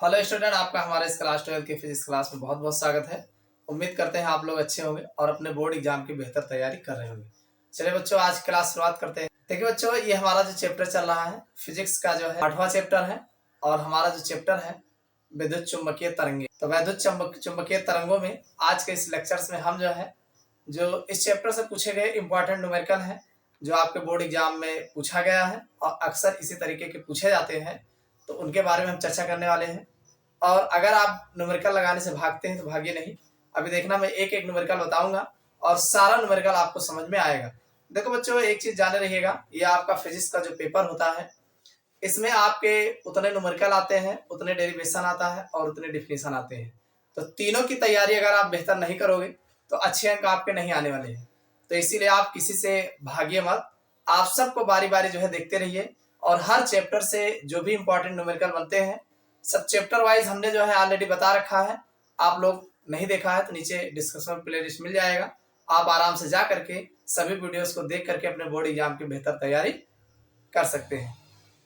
Hello student, आपका हमारे इस क्लास 12 की फिजिक्स क्लास में बहुत बहुत स्वागत है। उम्मीद करते हैं आप लोग अच्छे होंगे और अपने बोर्ड एग्जाम की बेहतर तैयारी कर रहे होंगे। चलिए बच्चों, आज क्लास शुरुआत करते हैं। देखिए बच्चों, ये हमारा जो चैप्टर चल रहा है फिजिक्स का जो है 8वां चैप्टर है और हमारा जो चैप्टर है विद्युत चुंबकीय तरंगे। तो विद्युत चुंबकीय तरंगों में आज के इस लेक्चर्स में हम जो इस चैप्टर से पूछे गए इंपॉर्टेंट न्यूमेरिकल है जो आपके बोर्ड एग्जाम में पूछा गया है और अक्सर इसी तरीके के पूछे जाते हैं, तो उनके बारे में हम चर्चा करने वाले हैं। और अगर आप न्यूमेरिकल लगाने से भागते हैं तो भागिए नहीं। अभी देखना, मैं एक एक न्यूमेरिकल बताऊंगा और सारा न्यूमेरिकल आपको समझ में आएगा। देखो बच्चों, एक चीज जाने रहिएगा, ये आपका फिजिक्स का जो पेपर होता है इसमें आपके उतने न्यूमेरिकल आते हैं, उतने डेरिवेशन आता है और उतने डिफिनेशन आते हैं। तो तीनों की तैयारी अगर आप बेहतर नहीं करोगे तो अच्छे अंक आपके नहीं आने वाले हैं। तो इसीलिए आप किसी से भागिए मत, आप सबको बारी बारी जो है देखते रहिए और हर चैप्टर से जो भी इंपॉर्टेंट न्यूमेरिकल बनते हैं सब चैप्टर वाइज हमने जो है ऑलरेडी बता रखा है। आप लोग नहीं देखा है तो नीचे डिस्क्रिप्शन में प्लेलिस्ट मिल जाएगा, आप आराम से जा करके सभी वीडियोस को देख करके अपने बोर्ड एग्जाम की बेहतर तैयारी कर सकते हैं।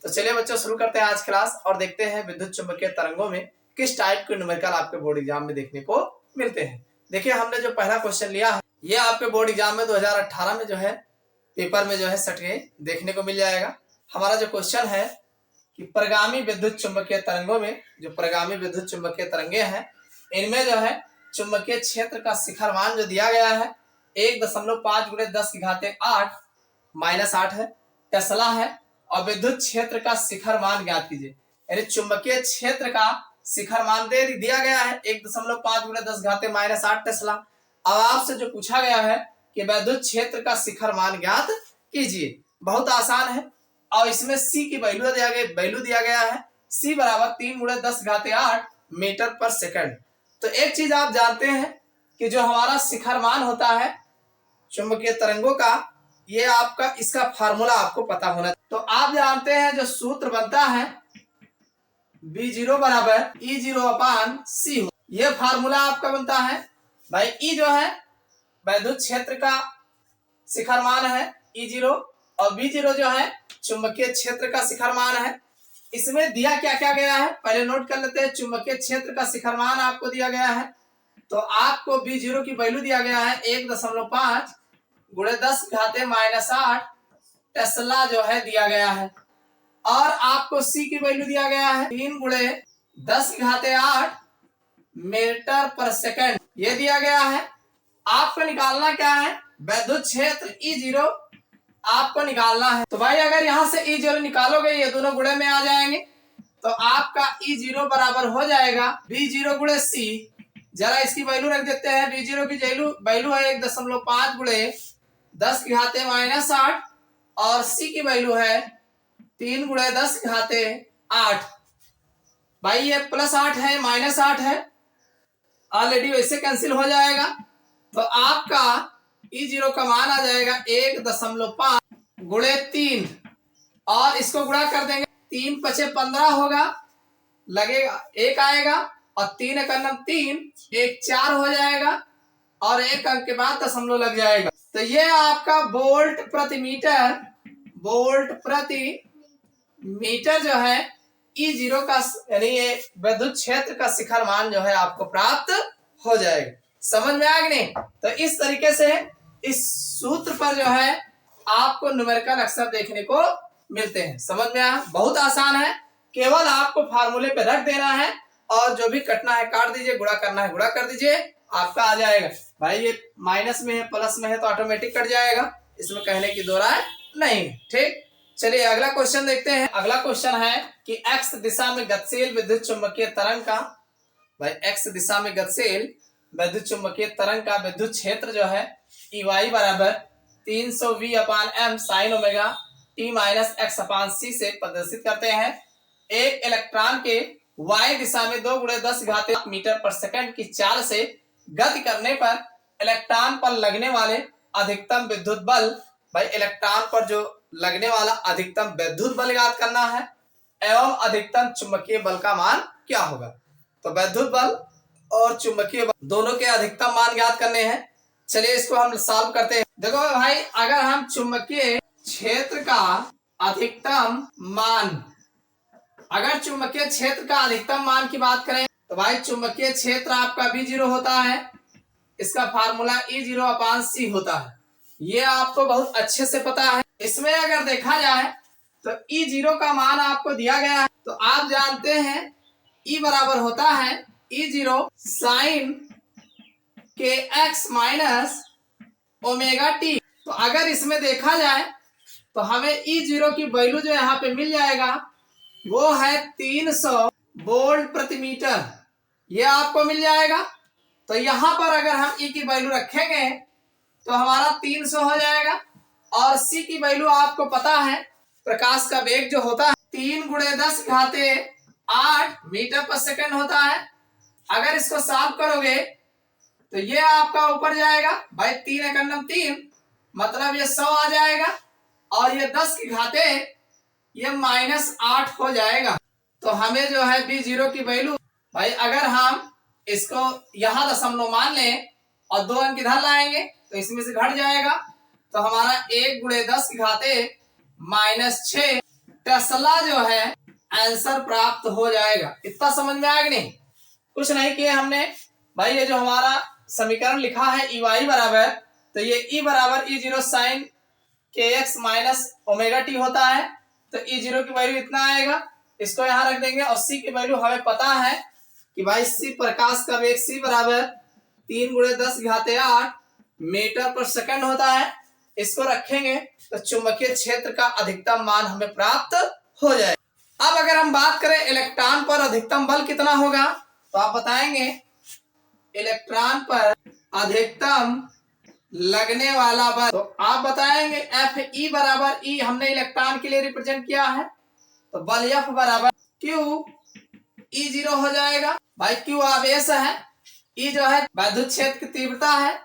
तो चलिए बच्चों, शुरू करते हैं आज क्लास और देखते हैं विद्युत चुंबकीय तरंगों में किस टाइप के न्यूमेरिकल आपके बोर्ड एग्जाम में देखने को मिलते हैं। देखिए, हमने जो पहला क्वेश्चन लिया है ये आपके बोर्ड एग्जाम में 2018 में जो है पेपर में जो है सट के देखने को मिल जाएगा। हमारा जो क्वेश्चन है कि परिगामी विद्युत चुंबकीय तरंगों में, जो परिगामी विद्युत चुंबकीय तरंगे हैं इनमें जो है चुंबकीय क्षेत्र का शिखर मान जो दिया गया है 1.5 × 10⁸ -8 है, टेस्ला है। और विद्युत क्षेत्र का शिखर मान ज्ञात कीजिए। यानी चुंबकीय क्षेत्र का शिखर मान दे दिया गया है 1.5 × 10⁻⁸ टेस्ला। अब आपसे जो पूछा गया है कि विद्युत क्षेत्र का शिखर मान ज्ञात कीजिए, बहुत आसान है। और इसमें C की वैल्यू दिया गया है C बराबर 3 × 10⁸ मीटर पर सेकंड। तो एक चीज आप जानते हैं कि जो हमारा शिखर मान होता है चुंबकीय तरंगों का, ये आपका इसका फार्मूला आपको पता होना। तो आप जानते हैं जो सूत्र बनता है B0 बराबर E0/C। ये फार्मूला आपका बनता है भाई। E जो है विद्युत क्षेत्र का शिखर मान है E0 और B0 जो है चुंबकीय क्षेत्र का शिखर मान है। इसमें दिया क्या क्या गया है पहले नोट कर लेते हैं। चुंबकीय क्षेत्र का शिखर मान आपको दिया गया है, तो आपको B0 की वैल्यू दिया गया है 1.5 × 10⁻⁸ टेस्ला जो है दिया गया है। और आपको C की वैल्यू दिया गया है 3 × 10⁸ मीटर पर सेकंड, ये दिया गया है। आपको निकालना क्या है, विद्युत क्षेत्र E0 आपको निकालना है। तो भाई अगर यहां से E0 निकालोगे ये दोनों गुणे में आ जाएंगे, तो आपका E0 बराबर हो जाएगा B0 × C। जरा इसकी वैल्यू रख देते हैं। B0 की वैल्यू है 1.5 × 10⁻⁸ और C की वैल्यू है 3 × 10⁸। भाई ये +8 है -8 है, ऑलरेडी वैसे कैंसिल हो जाएगा। तो आपका E0 का मान आ जाएगा 1.5 × 3 और इसको गुणा कर देंगे 3 × 5 = 15 होगा, लगेगा 1 आएगा और 3 × 9 = 3, 1 4 हो जाएगा और 1 अंक के बाद दशमलव लग जाएगा। तो ये आपका वोल्ट प्रति मीटर जो है E0 का, यानी ये विद्युत क्षेत्र का शिखर मान जो है आपको प्राप्त हो जाएगा। समझ में आ गया नहीं? तो इस तरीके से इस सूत्र पर जो है आपको न्यूमेरिकल अक्सर देखने को मिलते हैं। समझ में आया? बहुत आसान है, केवल आपको फार्मूले पे रख देना है और जो भी कटना है काट दीजिए, गुणा करना है गुणा कर दीजिए, आपका आ जाएगा। भाई ये माइनस में है प्लस में है तो ऑटोमेटिक कट जाएगा, इसमें कहने की दो राय नहीं। ठीक, चलिए अगला क्वेश्चन देखते हैं। अगला क्वेश्चन है कि x दिशा में गतिशील विद्युत चुंबकीय तरंग का, भाई x दिशा में गतिशील विद्युत चुंबकीय तरंग का विद्युत क्षेत्र जो है EY बराबर 300V/m sin omega t - x/c से प्रदर्शित करते हैं। एक इलेक्ट्रॉन के y दिशा में 2 × 10⁻⁸ मीटर पर सेकंड की चाल से गति करने पर इलेक्ट्रॉन पर लगने वाले अधिकतम विद्युत बल, भाई इलेक्ट्रॉन पर जो लगने वाला अधिकतम विद्युत बल ज्ञात करना है एवं अधिकतम चुंबकीय बल का मान क्या होगा। तो विद्युत बल और चुंबकीय बल दोनों के अधिकतम मान ज्ञात करने हैं। चलिए इसको हम सॉल्व करते हैं। देखो भाई, अगर हम चुंबकीय क्षेत्र का अधिकतम मान अगर चुंबकीय क्षेत्र का अधिकतम मान की बात करें तो भाई चुंबकीय क्षेत्र आपका B0 होता है, इसका फार्मूला E0/C होता है। ये आपको बहुत अच्छे से पता है। इसमें अगर देखा जाए तो E0 का मान आपको दिया गया है, तो आप जानते हैं E बराबर होता है E0 sine kx minus omega t. तो अगर इसमें देखा जाए तो हमें E0 की वैल्यू जो यहाँ पे मिल जाएगा वो है 300 वोल्ट प्रति मीटर, ये आपको मिल जाएगा। तो यहाँ पर अगर हम E की वैल्यू रखेंगे तो हमारा 300 हो जाएगा, और C की वैल्यू आपको पता है प्रकाश का वेग जो होता है 3 × 10⁸ मीटर पर सेकंड होता है। अगर इसको सॉल्व करोगे तो ये आपका ऊपर जाएगा भाई 3×3 मतलब ये 100 आ जाएगा, और ये 10⁻⁸ ये -8 हो जाएगा। तो हमें जो है B0 की वैल्यू भाई अगर हम इसको यहाँ दशमलव मान लें और 2 अंक इधर लाएंगे तो इसमें से घट जाएगा, तो हमारा 1 × 10⁻⁻6 टेस्ला जो है आंसर प्राप्त हो जाएगा। इतना समझ में आएगा नहीं? कुछ नहीं किए हमने भाई, ये जो हमारा समीकरण लिखा है EY बराबर, तो ये E बराबर E0 sine kx minus omega t होता है। तो E0 की वैल्यू इतना आएगा, इसको यहाँ रख देंगे, और C की वैल्यू हमें पता है कि भाई C प्रकाश का वेग C बराबर 3 × 10⁸ मीटर पर सेकंड होता है। इसको रखेंगे तो चुंबकीय क्षेत्र का अधिकतम मान हमें प्राप्त हो जाए। अब अगर हम बात करें इलेक्ट्रॉन पर अधिकतम बल कितना होगा, तो आप बताएंगे इलेक्ट्रॉन पर अधिकतम लगने वाला बल, तो आप बताएंगे Fe बराबर E हमने इलेक्ट्रॉन के लिए रिप्रेजेंट किया है, तो बल F बराबर Q E0 हो जाएगा। भाई Q आवेश है, E जो है विद्युत क्षेत्र की तीव्रता है,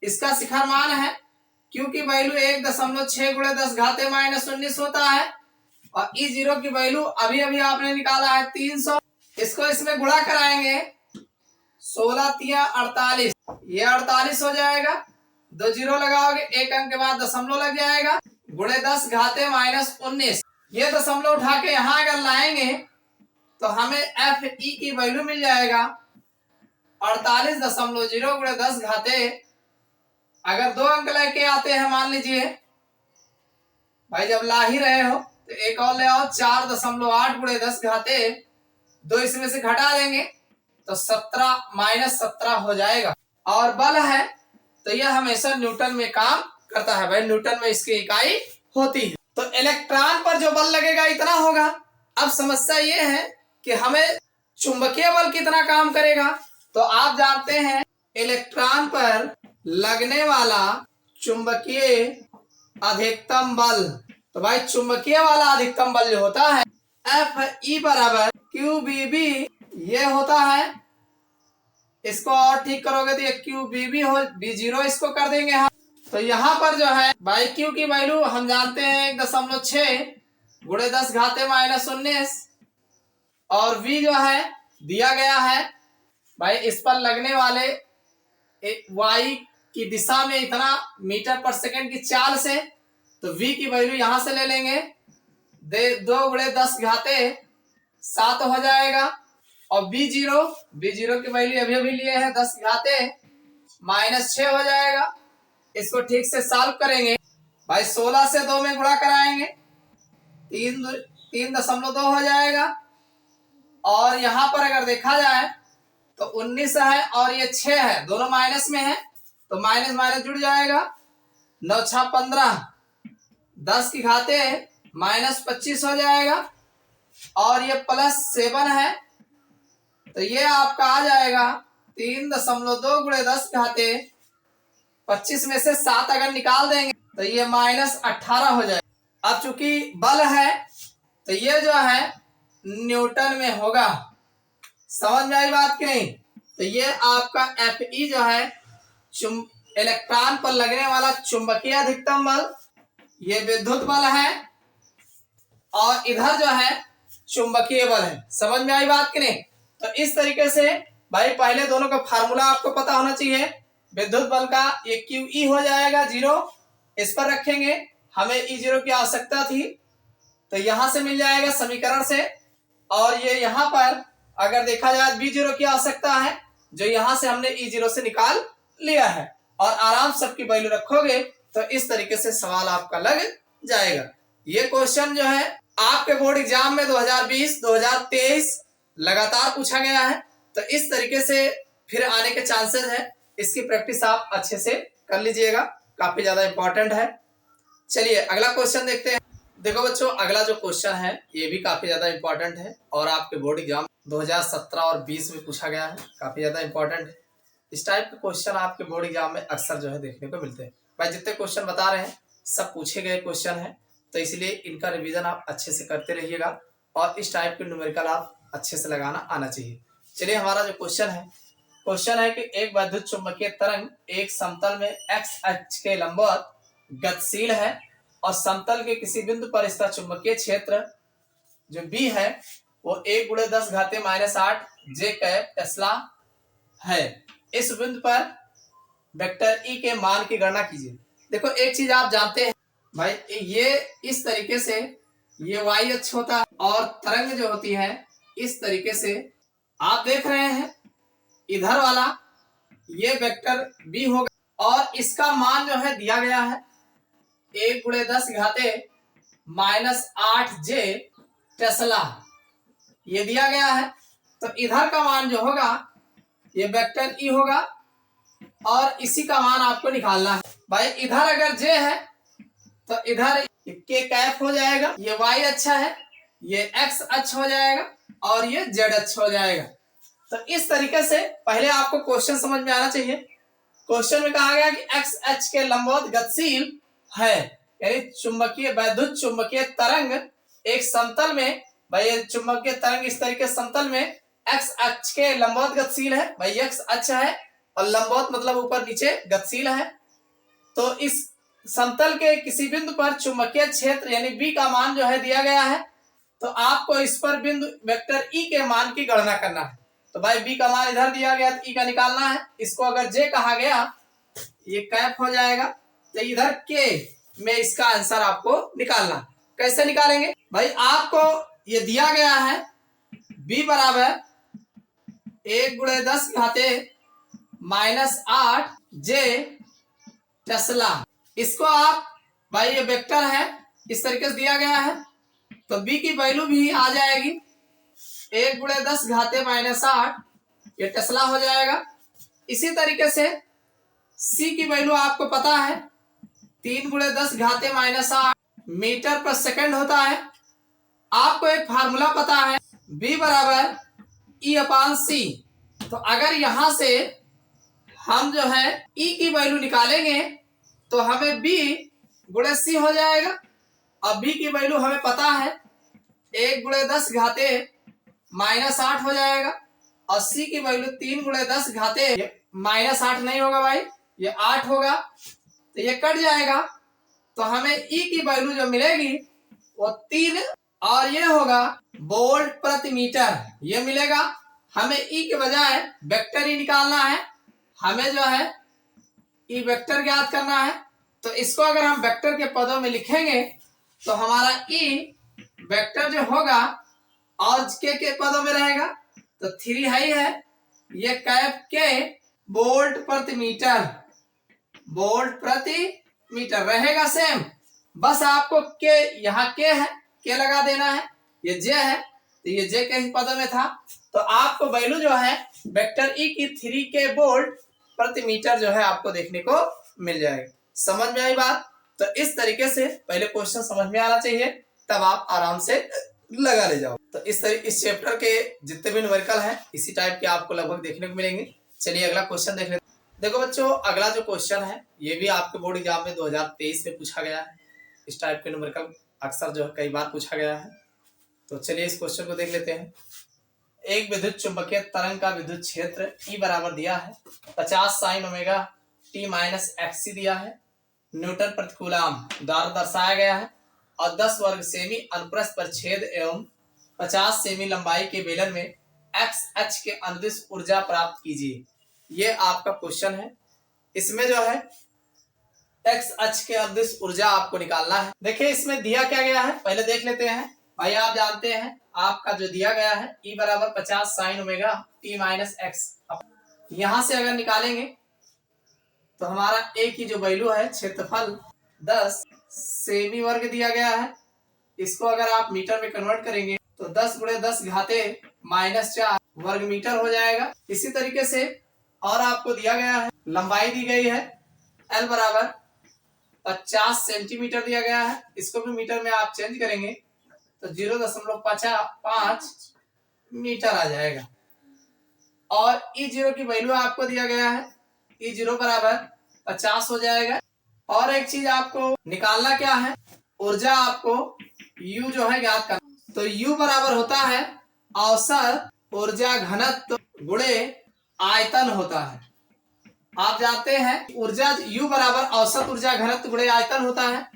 इसका शिखर मान है। Q की वैल्यू 1.6 × 10⁻⁻19 होता है, और E0 की वैल्यू अभी अभी आपने निकाला है 300। इसको इसमें गुणा कराएंगे 16×3 = 48, ये 48 हो जाएगा। 2 जीरो लगाओगे, 1 अंक के बाद दशमलव लग जाएगा, गुणे 10⁻⁻19। ये दशमलव उठा के यहाँ अगर लाएंगे तो हमें Fe की वैल्यू मिल जाएगा 48.0 × 10⁻। अगर 2 अंक लेके आते हैं, मान लीजिए भाई जब ला ही रहे हो तो एक और ले आओ 4.8 × 10⁻। 2 इसमें से घटा देंगे तो 17 हो जाएगा। और बल है तो यह हमेशा न्यूटन में काम करता है भाई, न्यूटन में इसकी इकाई होती है। तो इलेक्ट्रॉन पर जो बल लगेगा इतना होगा। अब समस्या ये है कि हमें चुंबकीय बल कितना काम करेगा, तो आप जानते हैं इलेक्ट्रॉन पर लगने वाला चुंबकीय अधिकतम बल, तो भाई चुंबकीय वाला अधिकतम बल जो होता है Fe बराबर QBB ये होता है। इसको और ठीक करोगे तो ये QBB हो, B0 इसको कर देंगे हम। तो यहाँ पर जो है भाई Q की वैल्यू हम जानते हैं 1.6 × 10⁻⁻19, और V जो है दिया गया है भाई इस पर लगने वाले Y की दिशा में इतना मीटर पर सेकंड की चाल से, तो V की वैल्यू यहां से ले लेंगे 2 × 10⁻7 हो जाएगा, और B0 की वैल्यू अभी अभी लिए हैं 10⁻⁻6 हो जाएगा। इसको ठीक से सॉल्व करेंगे भाई, 16 से 2 में गुणा कराएंगे 3.2 हो जाएगा, और यहाँ पर अगर देखा जाए तो 19 है और ये 6 है, दोनों माइनस में है, तो माइनस माइनस जुड़ जाएगा। 9 × 6 = 15, 10⁻⁻25 हो जाएगा, और ये +7 है, तो ये आपका आ जाएगा 3.2 × 10⁻25 में से 7 अगर निकाल देंगे तो ये -18 हो जाएगा। अब चूंकि बल है तो ये जो है न्यूटन में होगा। समझ में आई बात की नहीं? तो ये आपका Fe जो है इलेक्ट्रॉन पर लगने वाला चुंबकीय अधिकतम बल, ये विद्युत बल है, और इधर जो है चुंबकीय बल है। समझ में आई बात की नहीं? तो इस तरीके से भाई पहले दोनों का फार्मूला आपको पता होना चाहिए। विद्युत बल का ये QE हो जाएगा 0, इस पर रखेंगे, हमें E0 की आवश्यकता थी तो यहां से मिल जाएगा समीकरण से और ये यहाँ पर अगर देखा जाए B0 की आवश्यकता है, जो यहाँ से हमने E0 से निकाल लिया है, और आराम से सबकी वैल्यू रखोगे तो इस तरीके से सवाल आपका लग जाएगा। ये क्वेश्चन जो है आपके बोर्ड एग्जाम में 2020, 2023 लगातार पूछा गया है, तो इस तरीके से फिर आने के चांसेस है। इसकी प्रैक्टिस आप अच्छे से कर लीजिएगा, काफी ज्यादा इंपॉर्टेंट है। चलिए अगला क्वेश्चन देखते हैं। देखो बच्चों, अगला जो क्वेश्चन है ये भी काफी ज्यादा इंपॉर्टेंट है और आपके बोर्ड एग्जाम 2017 और 20 में पूछा गया है, काफी ज्यादा इंपॉर्टेंट है। इस टाइप के क्वेश्चन आपके बोर्ड एग्जाम में अक्सर जो है देखने को मिलते हैं। भाई जितने क्वेश्चन बता रहे हैं सब पूछे गए क्वेश्चन है, तो इसलिए इनका रिवीजन आप अच्छे से करते रहिएगा और इस टाइप के न्यूमेरिकल आप अच्छे से लगाना आना चाहिए। चलिए हमारा जो क्वेश्चन है कि एक विद्युत चुंबकीय तरंग एक समतल में x अक्ष के लंबवत गतिशील है और समतल के किसी बिंदु पर इसका चुंबकीय क्षेत्र जो B है वो 1×10⁻⁸ J कैप टेस्ला है। इस बिंदु पर वेक्टर E के मान की गणना कीजिए। देखो एक चीज आप जानते हैं भाई, ये इस तरीके से ये y अक्ष होता है और तरंग जो होती है इस तरीके से आप देख रहे हैं, इधर वाला ये वेक्टर B होगा और इसका मान जो है दिया गया है 1×10⁻⁸ टेस्ला, ये दिया गया है। तो इधर का मान जो होगा ये वेक्टर E होगा और इसी का मान आपको निकालना है। भाई इधर अगर J है तो इधर के कैप हो जाएगा, ये y अक्ष है, ये x अक्ष हो जाएगा और ये z अक्ष हो जाएगा। तो इस तरीके से पहले आपको क्वेश्चन समझ में आना चाहिए। क्वेश्चन में कहा गया कि x अक्ष के लंबवत गतिशील है, यानी चुंबकीय विद्युत चुंबकीय तरंग एक समतल में, भाई चुंबकीय तरंग इस तरीके समतल में x अक्ष के लंबवत गतिशील है। भाई x अक्ष है और लंबवत मतलब ऊपर नीचे गतिशील है। तो इस समतल के किसी बिंदु पर चुंबकीय क्षेत्र यानी B का मान जो है दिया गया है, तो आपको इस पर बिंदु वेक्टर E के मान की गणना करना है। तो भाई B का मान इधर दिया गया तो E का निकालना है। इसको अगर J कहा गया ये कैप हो जाएगा, तो इधर K में इसका आंसर आपको निकालना। कैसे निकालेंगे भाई, आपको ये दिया गया है B बराबर 1×10⁻⁸ J टेस्ला। इसको आप भाई ये वेक्टर है इस तरीके से दिया गया है, तो B की वैल्यू भी आ जाएगी 1×10⁻⁸, ये टेस्ला हो जाएगा। इसी तरीके से C की वैल्यू आपको पता है 3×10⁻⁸ मीटर पर सेकंड होता है। आपको एक फार्मूला पता है B बराबर E/C। तो अगर यहां से हम जो है E की वैल्यू निकालेंगे तो हमें B×C हो जाएगा और B की वैल्यू हमें पता है 1×10⁻⁸ हो जाएगा और C की वैल्यू 3×10⁻⁸ नहीं होगा भाई, ये 8 होगा, तो ये कट जाएगा। तो हमें E की वैल्यू जो मिलेगी वो 3 और ये होगा वोल्ट प्रति मीटर, ये मिलेगा। हमें E के बजाय वेक्टर E निकालना है, हमें जो है E वेक्टर ज्ञात करना है। तो इसको अगर हम वेक्टर के पदों में लिखेंगे तो हमारा E वेक्टर जो होगा और के पदों में रहेगा, तो 3 है ही है, ये कैप के वोल्ट प्रति मीटर रहेगा सेम। बस आपको के यहाँ के है, के लगा देना है, ये J है तो ये J के ही पदों में था। तो आपको वैल्यू जो है वेक्टर E की 3 के वोल्ट प्रति मीटर जो है आपको देखने को मिल जाएगी। समझ में आई बात? तो इस तरीके से पहले क्वेश्चन समझ में आना चाहिए, तब आप आराम से लगा ले जाओ। तो इस चैप्टर के जितने भी न्यूमेरिकल हैं इसी टाइप के आपको लगभग देखने को मिलेंगे। चलिए अगला क्वेश्चन देख लेते हैं। देखो बच्चों, अगला जो क्वेश्चन है ये भी आपके बोर्ड एग्जाम में 2023 में पूछा गया है। इस टाइप के न्यूमेरिकल अक्सर जो है कई बार पूछा गया है। तो चलिए इस क्वेश्चन को देख लेते हैं। एक विद्युत चुंबकीय तरंग का विद्युत क्षेत्र E बराबर दिया है 50 sin omega t minus XC दिया है, न्यूटन प्रति कूलम द्वारा दर्शाया गया है और 10 वर्ग सेमी अनुप्रस्थ पर छेद एवं 50 सेमी लंबाई के बेलन में x अक्ष के अनुदिश ऊर्जा प्राप्त कीजिए। ये आपका क्वेश्चन है। इसमें जो है x अक्ष के अनुदिश ऊर्जा आपको निकालना है। देखिए इसमें दिया क्या गया है, पहले देख लेते हैं। भाई आप जानते हैं आपका जो दिया गया है E बराबर 50 sine omega t minus x. यहां से अगर निकालेंगे तो हमारा ए की जो वैल्यू है क्षेत्रफल 10 सेमी वर्ग दिया गया है। इसको अगर आप मीटर में कन्वर्ट करेंगे तो 10 गुणे 10 घाते माइनस 4 वर्ग मीटर हो जाएगा। इसी तरीके से और आपको दिया गया है लंबाई दी गई है L बराबर 50 सेंटीमीटर दिया गया है। इसको भी मीटर में आप चेंज करेंगे तो 0.5 मीटर आ जाएगा। और E0 की वैल्यू आपको दिया गया है E0 बराबर 50 हो जाएगा। और एक चीज आपको निकालना क्या है, ऊर्जा आपको U जो है ज्ञात करना। तो U बराबर होता है औसत ऊर्जा घनत्व गुणे आयतन होता है। आप जानते हैं ऊर्जा U बराबर औसत ऊर्जा घनत्व गुणे आयतन होता है।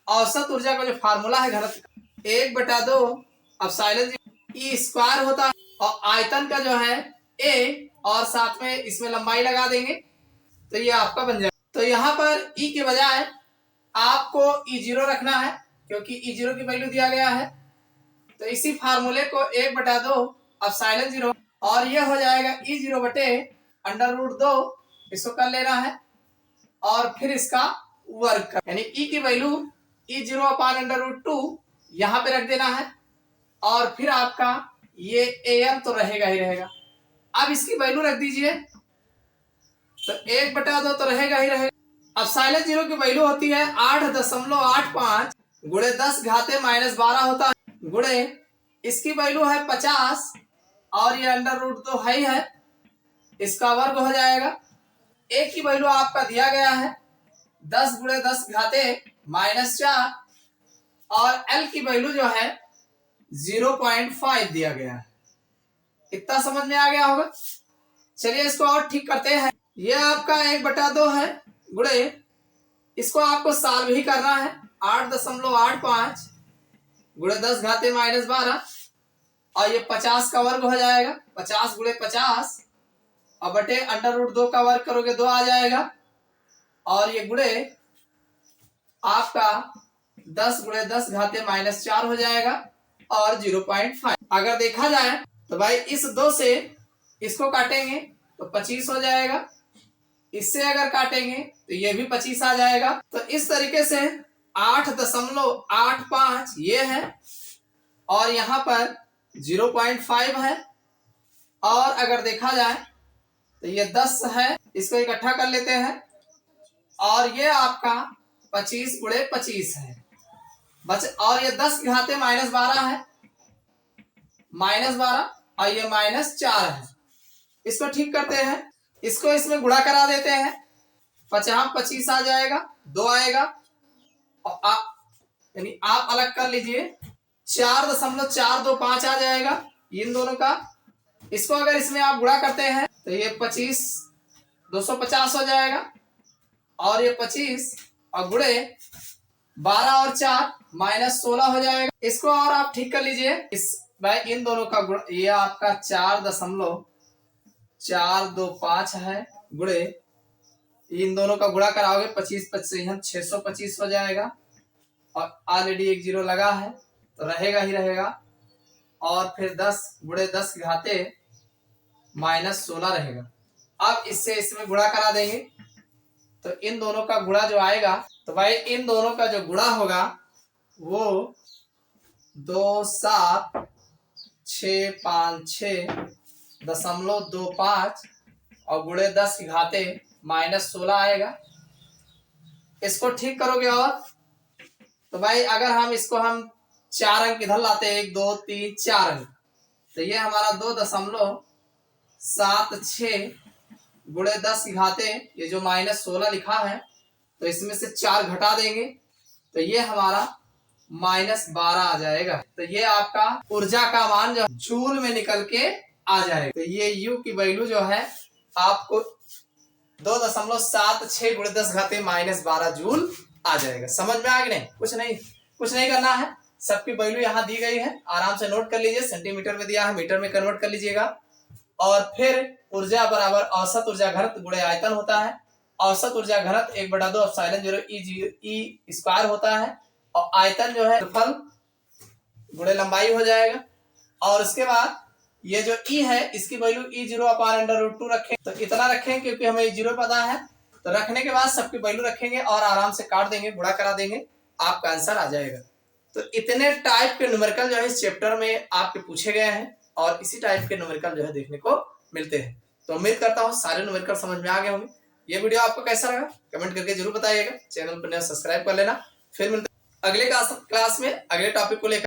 औसत ऊर्जा का जो फार्मूला है घनत्व 1/2 एप्सिलॉन E स्क्वायर होता है। और आयतन का जो है A और साथ में इसमें लंबाई लगा देंगे तो ये आपका बन जाएगा। तो यहाँ पर E के बजाय आपको E0 रखना है क्योंकि E0 की वैल्यू दिया गया है। तो इसी फार्मूले को 1/2 एप्सिलॉन 0 और ये हो जाएगा E0 बटे √2। इसको कर लेना है और फिर इसका वर्ग कर, यानी E की वैल्यू E0 अपान √2 यहाँ पे रख देना है। और फिर आपका ये AM तो रहेगा ही रहेगा। अब इसकी वैल्यू रख दीजिए तो 1/2 तो रहेगा ही रहेगा। एप्सिलॉन 0 की वैल्यू होती है 8.85 गुणे 10 घाते -12 होता है गुणे इसकी वैल्यू है 50 और ये √2 है ही है, इसका वर्ग हो जाएगा। ए की वैल्यू आपका दिया गया है 10 गुणे 10 घाते -4 और L की वैल्यू जो है 0.5 दिया गया है। इतना समझ में आ गया होगा। चलिए इसको और ठीक करते हैं। ये आपका 1/2 है गुणे इसको आपको सॉल्व ही करना है 8.85 गुणे 10 घाते -12 और ये 50 का वर्ग हो जाएगा। 50 गुणे 50 और बटे √2 का वर्ग करोगे 2 आ जाएगा। और ये गुणे आपका 10 गुणे 10 घाते -4 हो जाएगा और 0.5। अगर देखा जाए तो भाई इस 2 से इसको काटेंगे तो 25 हो जाएगा। इससे अगर काटेंगे तो ये भी 25 आ जाएगा। तो इस तरीके से 8.85 ये है और यहाँ पर 0.5 है। और अगर देखा जाए तो ये 10 है, इसको इकट्ठा कर लेते हैं और ये आपका 25 गुणे 25 है बच। और ये 10 घाते -12 है, -12 और ये -4 है। इसको ठीक करते हैं, इसको इसमें गुणा करा देते हैं। 50 25 आ जाएगा, 2 आएगा और यानी आप अलग कर लीजिए 4.425 आ जाएगा इन दोनों का। इसको अगर इसमें आप गुणा करते हैं तो ये 25 250 हो जाएगा और ये 25 और गुणे 12 और 4 -16 हो जाएगा। इसको और आप ठीक कर लीजिए इस भाई इन दोनों का गुणा, ये आपका 4.425 है गुणे इन दोनों का गुणा कराओगे 25 25 625 हो जाएगा। और ऑलरेडी एक 0 लगा है तो रहेगा ही रहेगा। और फिर 10 गुणे 10 घाते -16 रहेगा। अब इससे इसमें गुणा करा देंगे तो इन दोनों का गुणा जो आएगा तो भाई इन दोनों का जो गुणा होगा वो 27656.25 और गुणे 10 घाते -16 आएगा। इसको ठीक करोगे और तो भाई अगर हम इसको 4 अंक इधर लाते हैं 1 2 3 4 अंक तो ये हमारा 2.76 गुणे 10 घाते ये जो -16 लिखा है तो इसमें से 4 घटा देंगे तो ये हमारा -12 आ जाएगा। तो ये आपका ऊर्जा का मान जो जूल में निकल के आ जाएगा। तो ये U की वैल्यू जो है आपको 2.76 गुणे 10 घाते -12 जूल आ जाएगा। समझ में आ गया? नहीं कुछ नहीं करना है, सबकी वैल्यू यहाँ दी गई है, आराम से नोट कर लीजिए। सेंटीमीटर में दिया है, मीटर में कन्वर्ट कर लीजिएगा। और फिर ऊर्जा बराबर औसत ऊर्जा घनत्व गुणे आयतन होता है। औसत ऊर्जा घनत्व 1/2 एप्सिलॉन 0 E स्क्वायर होता है और आयतन जो है फल गुणे लंबाई हो जाएगा। और उसके बाद ये जो ई है इसकी वैल्यू E0/√2 रखें, तो इतना रखें क्योंकि हमें E0 पता है। तो रखने के बाद सबकी वैल्यू रखेंगे और आराम से काट देंगे, गुणा करा देंगे, आपका आंसर आ जाएगा। तो इतने टाइप के न्यूमेरिकल जो है इस चैप्टर में आपके पूछे गए हैं और इसी टाइप के न्यूमेरिकल जो है देखने को मिलते हैं। तो उम्मीद करता हूँ सारे न्यूमेरिकल समझ में आ गए होंगे। ये वीडियो आपको कैसा लगा कमेंट करके जरूर बताइएगा। चैनल पर नया सब्सक्राइब कर लेना। फिर मिलते हैं अगले क्लास में अगले टॉपिक को लेकर।